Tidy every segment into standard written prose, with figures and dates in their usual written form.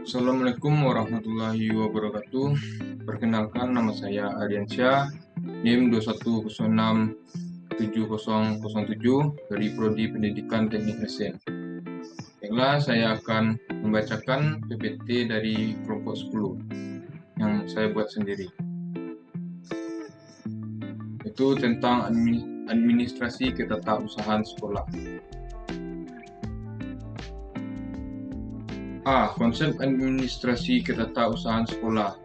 Assalamualaikum warahmatullahi wabarakatuh. Perkenalkan, nama saya Aryansyah, NIM 2106707 dari Prodi Pendidikan Teknik Mesin. Baiklah, saya akan membacakan PPT dari kelompok 10 yang saya buat sendiri. Itu tentang administrasi ketatausahaan sekolah. Konsep administrasi ketatausahaan sekolah.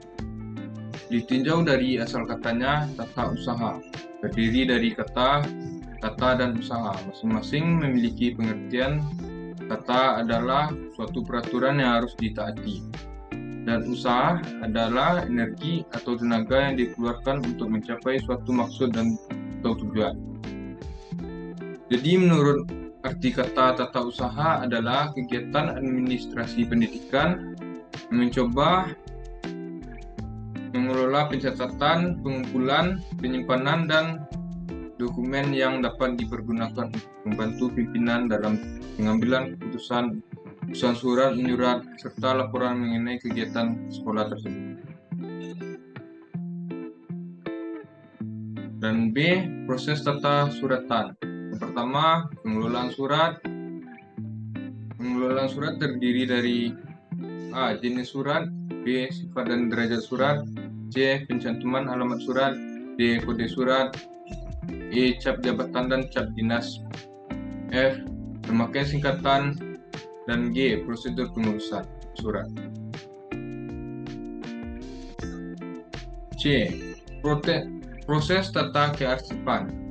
Ditinjau dari asal katanya, tata usaha terdiri dari kata, dan usaha. Masing-masing memiliki pengertian. Kata adalah suatu peraturan yang harus ditaati, dan usaha adalah energi atau tenaga yang dikeluarkan untuk mencapai suatu maksud atau tujuan. Jadi menurut arti kata tata usaha adalah kegiatan administrasi pendidikan yang mencoba mengelola pencatatan, pengumpulan, penyimpanan, dan dokumen yang dapat dipergunakan untuk membantu pimpinan dalam pengambilan keputusan surat menyurat, serta laporan mengenai kegiatan sekolah tersebut. Dan B, proses tata suratan. Yang pertama, pengelolaan surat. Pengelolaan surat terdiri dari A. Jenis surat, B. Sifat dan derajat surat, C. Pencantuman alamat surat, D. Kode surat, E. Cap jabatan dan cap dinas, F. Pemakaian singkatan, dan G. Prosedur pengurusan surat. C. Proses tata kearsipan.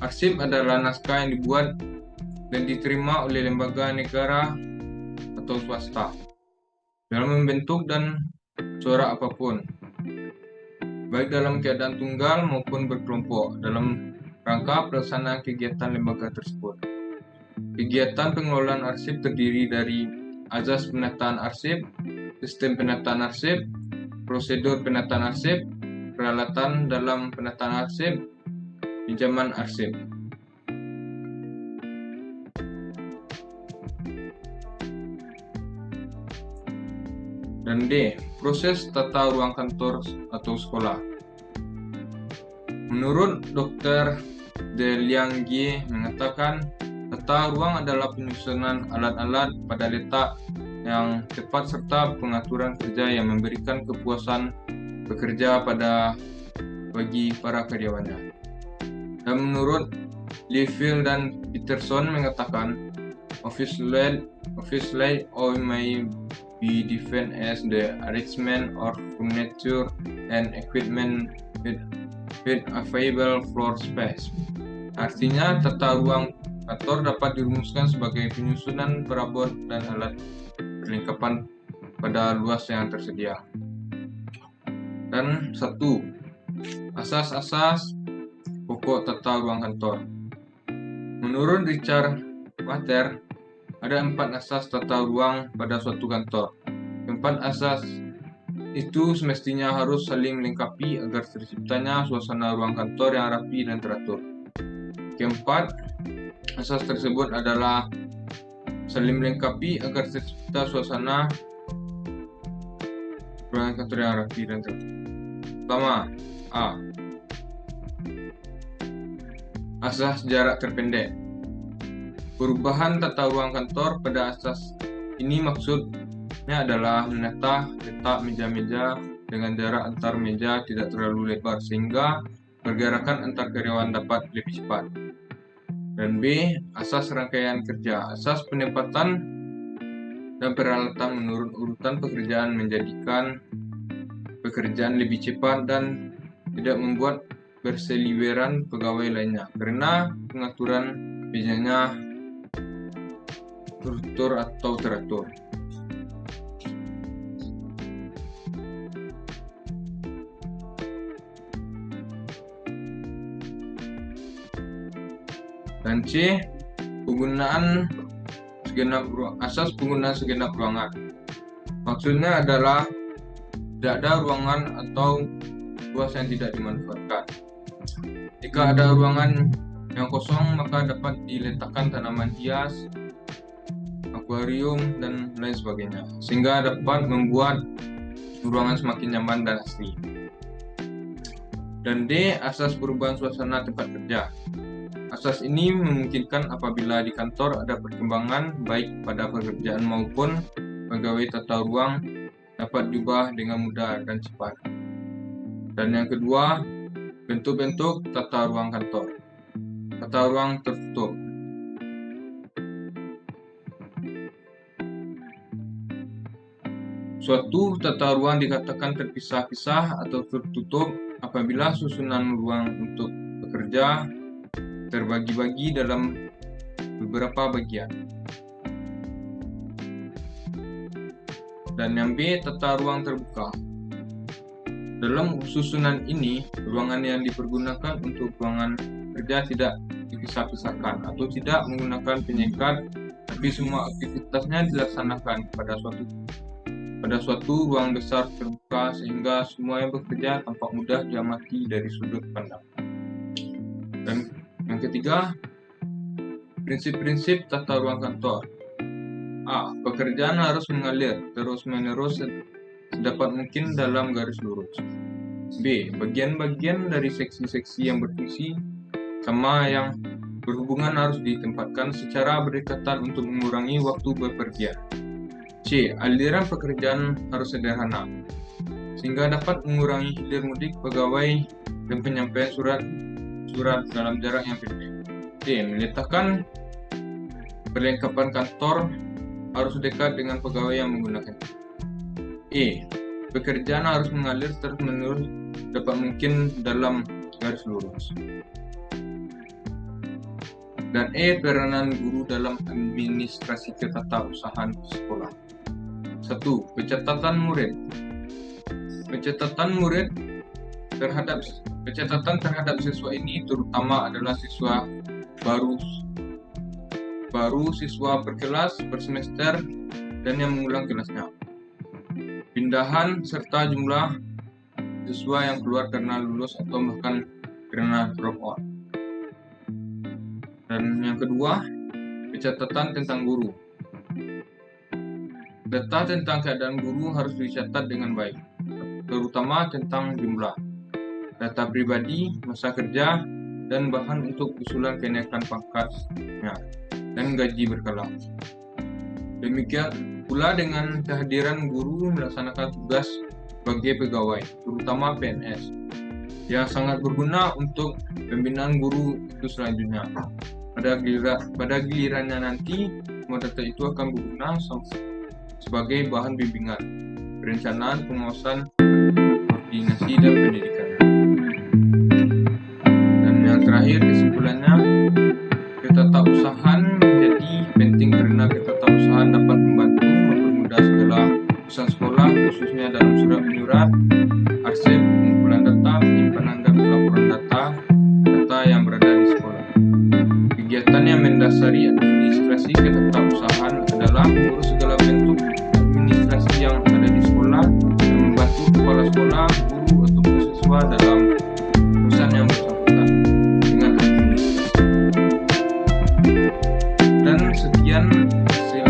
Arsip adalah naskah yang dibuat dan diterima oleh lembaga negara atau swasta dalam membentuk dan corak apapun, baik dalam keadaan tunggal maupun berkelompok, dalam rangka pelaksanaan kegiatan lembaga tersebut. Kegiatan pengelolaan arsip terdiri dari azas penataan arsip, sistem penataan arsip, prosedur penataan arsip, peralatan dalam penataan arsip, pinjaman arsip. Dan D. Proses tata ruang kantor atau sekolah. Menurut Dr. Delianggie mengatakan, tata ruang adalah penyusunan alat-alat pada letak yang tepat serta pengaturan kerja yang memberikan kepuasan bekerja bagi para karyawannya. Dan menurut Liefeld dan Peterson mengatakan, office layout may be defined as the arrangement of furniture and equipment with available floor space. Artinya, tata ruang kantor dapat dirumuskan sebagai penyusunan perabot dan alat perlengkapan pada luas yang tersedia. Dan 1. Asas-asas pokok tata ruang kantor. Menurut Richard Mater, ada 4 asas tata ruang pada suatu kantor. 4 asas itu semestinya harus saling melengkapi agar terciptanya suasana ruang kantor yang rapi dan teratur. Keempat, asas tersebut adalah saling melengkapi agar tercipta suasana ruang kantor yang rapi dan teratur. Pertama, A. Asas jarak terpendek. Perubahan tata ruang kantor pada asas ini maksudnya adalah menata letak meja-meja dengan jarak antar meja tidak terlalu lebar sehingga pergerakan antar karyawan dapat lebih cepat. Dan B. Asas rangkaian kerja. Asas penempatan dan peralatan menurut urutan pekerjaan menjadikan pekerjaan lebih cepat dan tidak membuat berseliweran pegawai lainnya karena pengaturan mejanya tertutur atau teratur. Dan C. Asas penggunaan segenap ruangan. Maksudnya adalah tidak ada ruangan atau luas yang tidak dimanfaatkan. Jika ada ruangan yang kosong, maka dapat diletakkan tanaman hias, akuarium, dan lain sebagainya, sehingga dapat membuat ruangan semakin nyaman dan asri. Dan D, asas perubahan suasana tempat kerja. Asas ini memungkinkan apabila di kantor ada perkembangan baik pada pekerjaan maupun pegawai tata ruang dapat diubah dengan mudah dan cepat. Dan yang kedua, bentuk-bentuk tata ruang kantor. Tata ruang tertutup. Suatu tata ruang dikatakan terpisah-pisah atau tertutup apabila susunan ruang untuk bekerja terbagi-bagi dalam beberapa bagian. Dan yang B, tata ruang terbuka. Dalam susunan ini, ruangan yang dipergunakan untuk ruangan kerja tidak dipisah-pisahkan atau tidak menggunakan penyekat, tapi semua aktivitasnya dilaksanakan pada suatu ruang besar terbuka sehingga semua yang bekerja tampak mudah diamati dari sudut pandang. Dan yang ketiga, prinsip-prinsip tata ruang kantor. A. Pekerjaan harus mengalir terus-menerus sedapat mungkin dalam garis lurus. B. Bagian-bagian dari seksi-seksi yang berfungsi sama yang berhubungan harus ditempatkan secara berdekatan untuk mengurangi waktu bepergian. C. Aliran pekerjaan harus sederhana sehingga dapat mengurangi hilir mudik pegawai dan penyampaian surat dalam jarak yang pendek. D. Meletakkan perlengkapan kantor harus dekat dengan pegawai yang menggunakannya. E. Pekerjaan harus mengalir terus-menerus dapat mungkin dalam garis lurus. Dan E. Peranan guru dalam administrasi ketatapusahaan sekolah. 1. Pencatatan murid. Pencatatan terhadap siswa ini terutama adalah siswa baru, siswa per kelas, per semester, dan yang mengulang kelasnya. Pindahan serta jumlah siswa yang keluar karena lulus atau bahkan karena drop out. Dan yang kedua, pencatatan tentang guru. Data tentang keadaan guru harus dicatat dengan baik, terutama tentang jumlah, data pribadi, masa kerja, dan bahan untuk usulan kenaikan pangkatnya dan gaji berkala. Demikian pula dengan kehadiran guru melaksanakan tugas sebagai pegawai, terutama PNS, yang sangat berguna untuk pembinaan guru itu selanjutnya. Pada gilirannya nanti, semua data itu akan berguna sebagai bahan bimbingan, perencanaan, pengawasan, koordinasi, dan pendidikan. Dan yang terakhir, kesimpulannya, ketatausahaan menjadi penting karena ketatausahaan dapat membantu mempermudah segala urusan sekolah, khususnya dalam surat menyurat, arsip, pengumpulan data, penyimpanan dan pelaporan data yang berada di sekolah. Kegiatan yang mendasari administrasi ketatausahaan adalah mengurus segala bentuk administrasi yang ada di sekolah dan membantu kepala sekolah, guru, atau siswa dalam urusan yang bersangkutan dengan administrasi. Dan sekian hasil